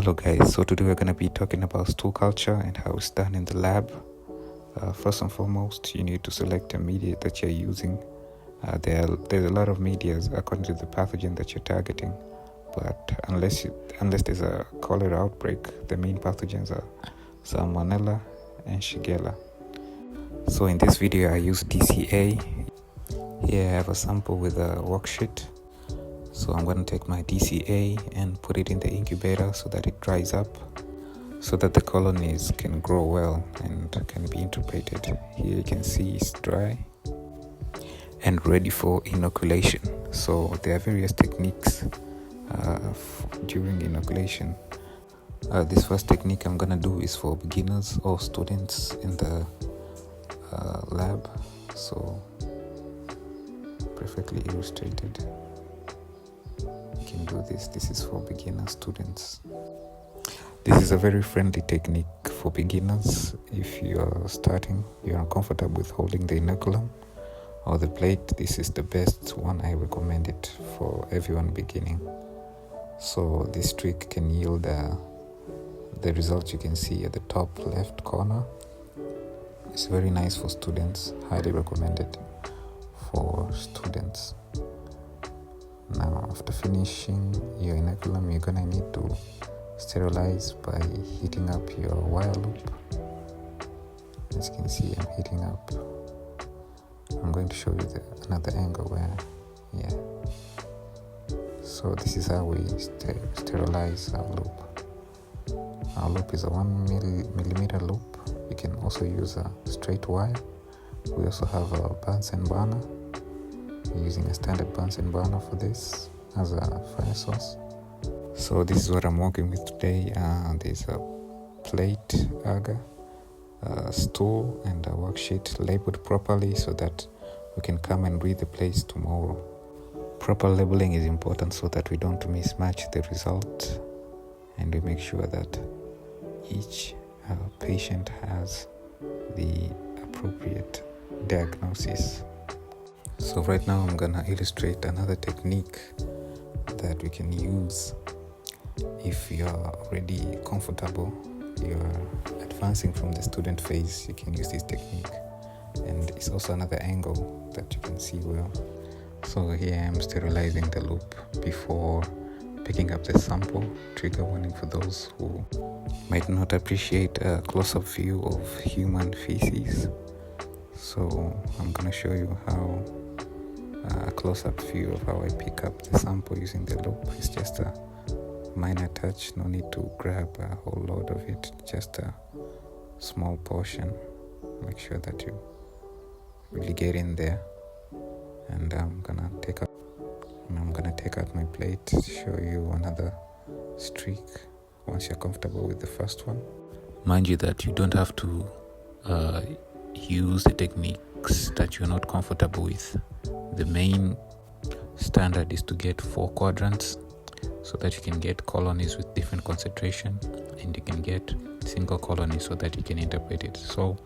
Hello guys, so today we're going to be talking about stool culture and how it's done in the lab. First and foremost, you need to select a media that you're using. There's a lot of medias according to the pathogen that you're targeting, but unless there's a cholera outbreak, the main pathogens are Salmonella and Shigella. So in this video I use DCA. Here I have a sample with a worksheet. So I'm going to take my DCA and put it in the incubator so that it dries up, so that the colonies can grow well and can be incubated. Here you can see it's dry and ready for inoculation. So there are various techniques during inoculation. This first technique I'm going to do is for beginners or students in the lab. So perfectly illustrated. Can do this. This is for beginner students. This is a very friendly technique for beginners. If you are starting, you're uncomfortable with holding the inoculum or the plate, this is the best one. I recommend it for everyone beginning. So this trick can yield the results you can see at the top left corner. It's very nice for students, highly recommended for students. Now, after finishing your inoculum, you're gonna need to sterilize by heating up your wire loop. As you can see, I'm heating up. I'm going to show you another angle where, So this is how we sterilize our loop. Our loop is a 1 millimeter loop. You can also use a straight wire. We also have a Bunsen burner. Using a standard Bunsen burner for this as a fire source. So this is what I'm working with today. There's a plate, agar, a stool, and a worksheet labeled properly so that we can come and read the plates tomorrow. Proper labeling is important so that we don't mismatch the result, and we make sure that each patient has the appropriate diagnosis. So right now I'm gonna illustrate another technique that we can use if you're already comfortable, you're advancing from the student phase. You can use this technique, and it's also another angle that you can see well. So here I'm sterilizing the loop before picking up the sample. Trigger warning for those who might not appreciate a close-up view of human feces. So I'm gonna show you how a close-up view of how I pick up the sample using the loop. It's just a minor touch, no need to grab a whole load of it, just a small portion. Make sure that you really get in there. And I'm gonna take out my plate to show you another streak once you're comfortable with the first one. Mind you that you don't have to use the techniques that you're not comfortable with. The main standard is to get 4 quadrants so that you can get colonies with different concentration, and you can get single colonies so that you can interpret it. So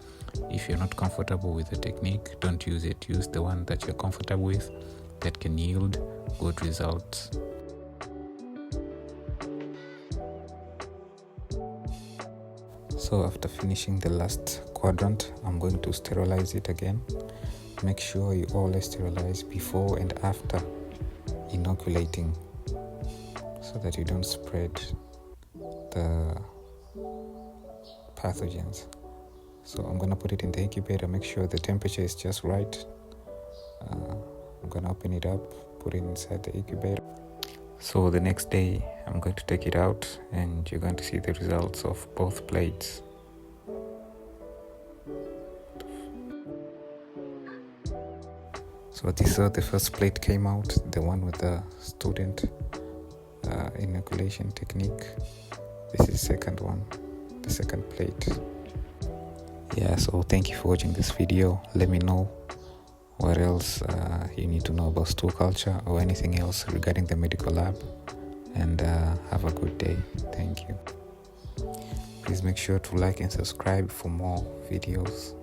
if you're not comfortable with the technique, don't use it. Use the one that you're comfortable with that can yield good results. So after finishing the last quadrant, I'm going to sterilize it again. Make sure you always sterilize before and after inoculating so that you don't spread the pathogens. So I'm going to put it in the incubator. Make sure the temperature is just right. I'm going to open it up, put it inside the incubator. So the next day I'm going to take it out, and you're going to see the results of both plates. So this is the first plate came out, the one with the student inoculation technique. This is the second one, the second plate. So thank you for watching this video. Let me know what else you need to know about stool culture or anything else regarding the medical lab, and have a good day. Thank you. Please make sure to like and subscribe for more videos.